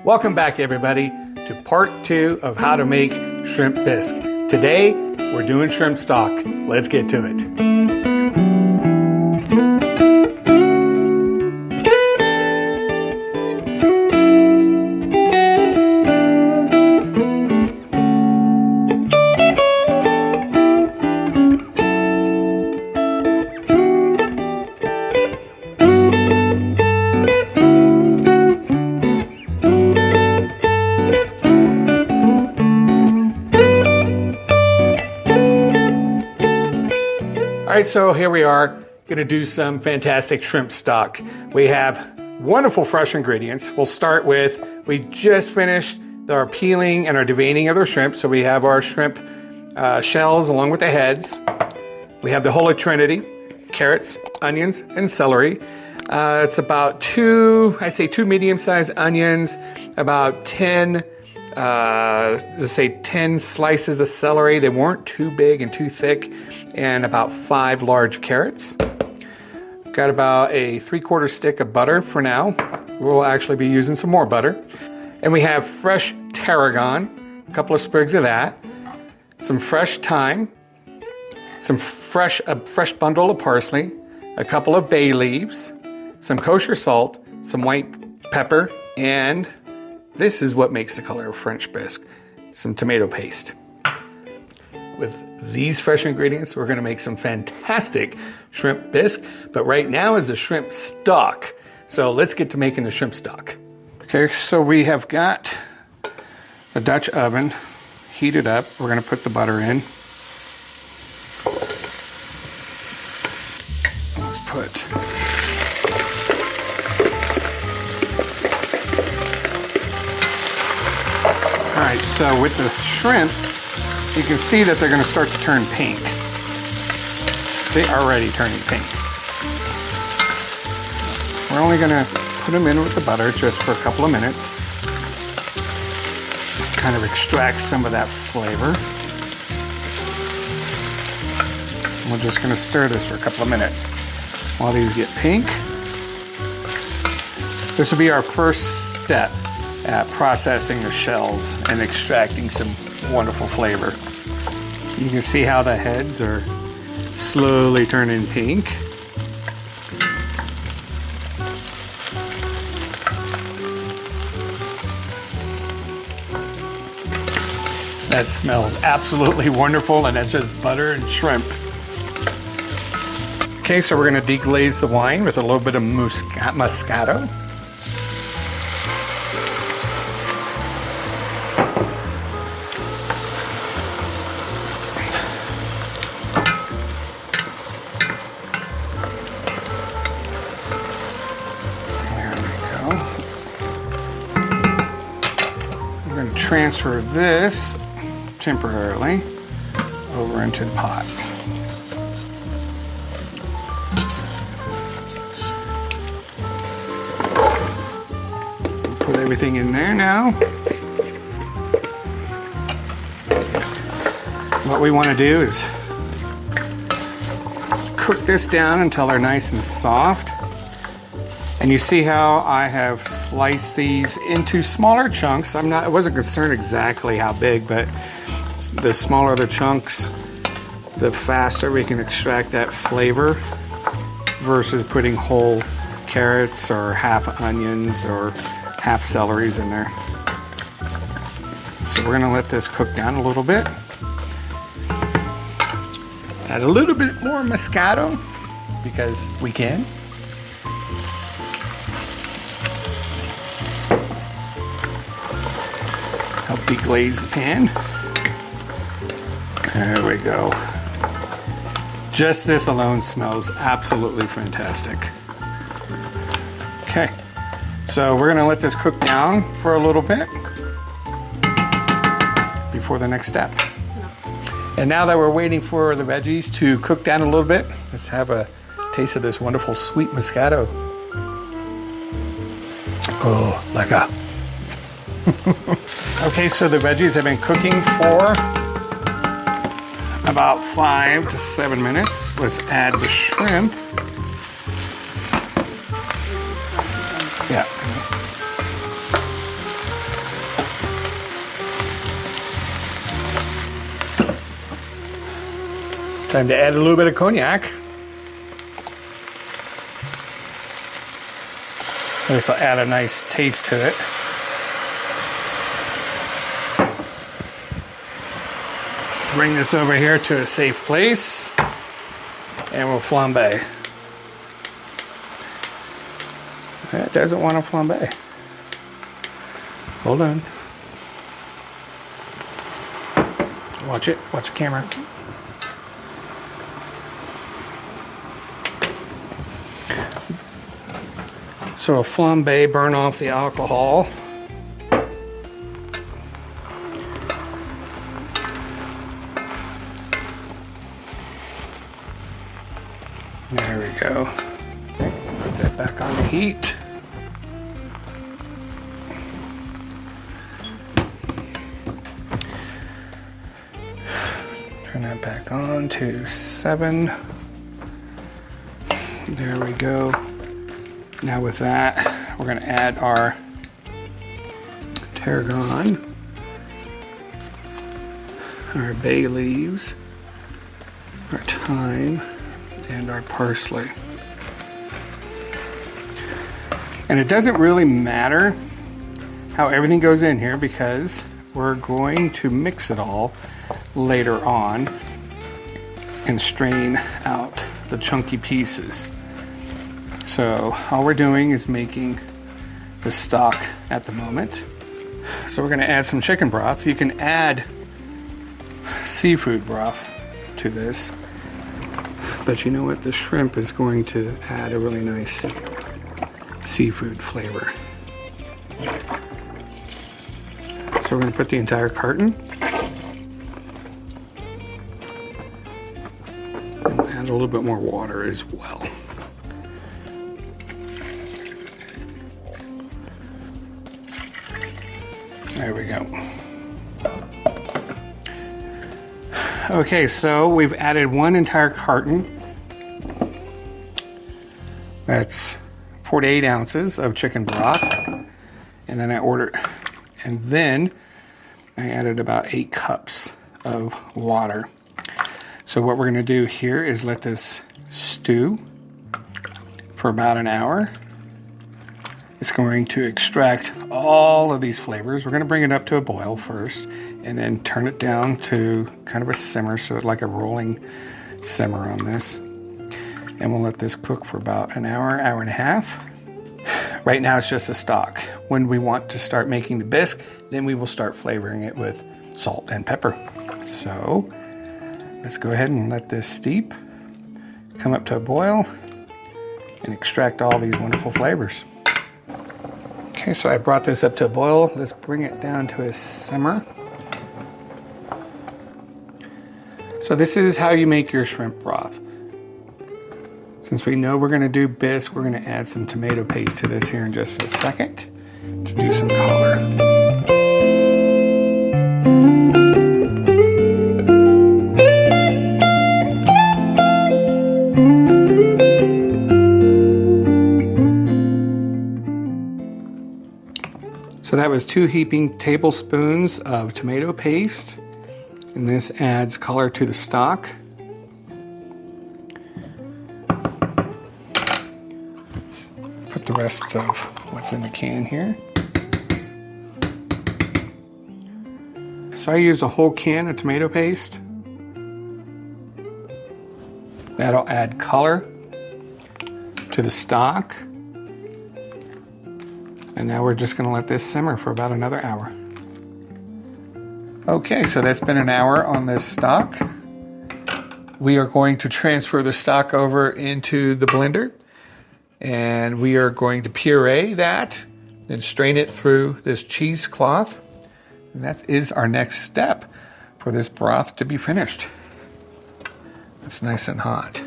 Welcome back, everybody, to part 2 of how to make shrimp bisque. Today, we're doing shrimp stock. Let's get to it. All right, so here we are going to do some fantastic shrimp stock. We have wonderful fresh ingredients. We'll start with, we just finished our peeling and our deveining of our shrimp. So we have our shrimp shells along with the heads. We have the Holy Trinity, carrots, onions, and celery. It's about two medium-sized onions, about 10 slices of celery. They weren't too big and too thick, and about 5 large carrots. Got about a 3/4 stick of butter for now. We'll actually be using some more butter. And we have fresh tarragon, a couple of sprigs of that, some fresh thyme, a fresh bundle of parsley, a couple of bay leaves, some kosher salt, some white pepper, and this is what makes the color of French bisque, some tomato paste. With these fresh ingredients, we're gonna make some fantastic shrimp bisque, but right now is the shrimp stock. So let's get to making the shrimp stock. Okay, so we have got a Dutch oven heated up. We're gonna put the butter in. Let's put All right, so with the shrimp, you can see that they're going to start to turn pink. See, already turning pink. We're only going to put them in with the butter just for a couple of minutes. Kind of extract some of that flavor. And we're just going to stir this for a couple of minutes while these get pink. This will be our first step at processing the shells and extracting some wonderful flavor. You can see how the heads are slowly turning pink. That smells absolutely wonderful, and that's just butter and shrimp. Okay, so we're going to deglaze the wine with a little bit of Moscato. Transfer this temporarily over into the pot. Put everything in there now. What we want to do is cook this down until they're nice and soft. And you see how I have sliced these into smaller chunks. I wasn't concerned exactly how big, but the smaller the chunks, the faster we can extract that flavor versus putting whole carrots or half onions or half celeries in there. So we're gonna let this cook down a little bit. Add a little bit more Moscato because we can. Help deglaze the pan. There we go. Just this alone smells absolutely fantastic. Okay, so we're gonna let this cook down for a little bit before the next step. And now that we're waiting for the veggies to cook down a little bit, let's have a taste of this wonderful sweet Moscato. Oh, lecker. Okay, so the veggies have been cooking for about 5 to 7 minutes. Let's add the shrimp. Yeah. Time to add a little bit of cognac. This will add a nice taste to it. Bring this over here to a safe place and we'll flambe. That doesn't want to flambe. Hold on. Watch it. Watch the camera. So a flambe, burn off the alcohol. There we go. Put that back on the heat. Turn that back on to 7. There we go. Now with that, we're going to add our tarragon, our bay leaves, our thyme, and our parsley. And it doesn't really matter how everything goes in here because we're going to mix it all later on and strain out the chunky pieces. So all we're doing is making the stock at the moment. So we're going to add some chicken broth. You can add seafood broth to this, but you know what? The shrimp is going to add a really nice seafood flavor. So we're going to put the entire carton and add a little bit more water as well. There we go. Okay, so we've added 1 entire carton. That's 48 ounces of chicken broth. And then I added about 8 cups of water. So what we're going to do here is let this stew for about an hour. It's going to extract all of these flavors. We're going to bring it up to a boil first and then turn it down to kind of a simmer, so it's like a rolling simmer on this. And we'll let this cook for about an hour, hour and a half. Right now it's just a stock. When we want to start making the bisque, then we will start flavoring it with salt and pepper. So let's go ahead and let this steep, come up to a boil, and extract all these wonderful flavors. Okay, so I brought this up to a boil. Let's bring it down to a simmer. So this is how you make your shrimp broth. Since we know we're going to do bisque, we're going to add some tomato paste to this here in just a second to do some color. So that was 2 heaping tablespoons of tomato paste, and this adds color to the stock. Put the rest of what's in the can here. So I used a whole can of tomato paste. That'll add color to the stock. And now we're just going to let this simmer for about another hour. Okay, so that's been an hour on this stock. We are going to transfer the stock over into the blender. And we are going to puree that, then strain it through this cheesecloth. And that is our next step for this broth to be finished. It's nice and hot.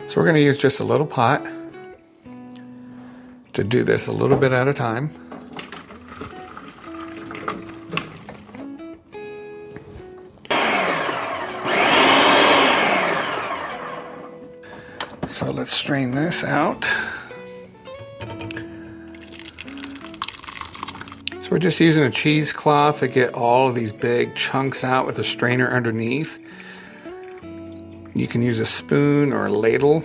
So we're going to use just a little pot to do this a little bit at a time. So let's strain this out. So we're just using a cheesecloth to get all of these big chunks out with a strainer underneath. You can use a spoon or a ladle.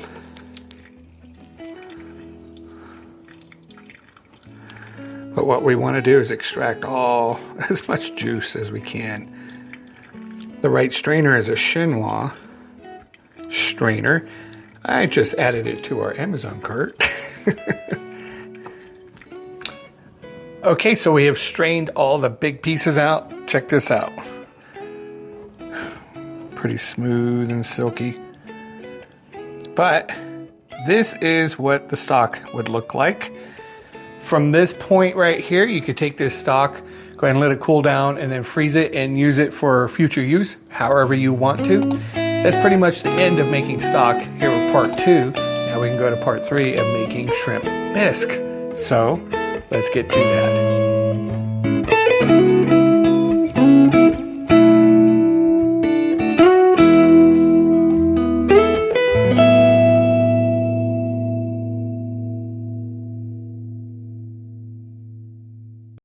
But what we want to do is extract as much juice as we can. The right strainer is a chinois strainer. I just added it to our Amazon cart. Okay, so we have strained all the big pieces out. Check this out. Pretty smooth and silky. But this is what the stock would look like. From this point right here, you could take this stock, go ahead and let it cool down, and then freeze it and use it for future use, however you want to. That's pretty much the end of making stock here with part 2. Now we can go to part 3 of making shrimp bisque. So let's get to that.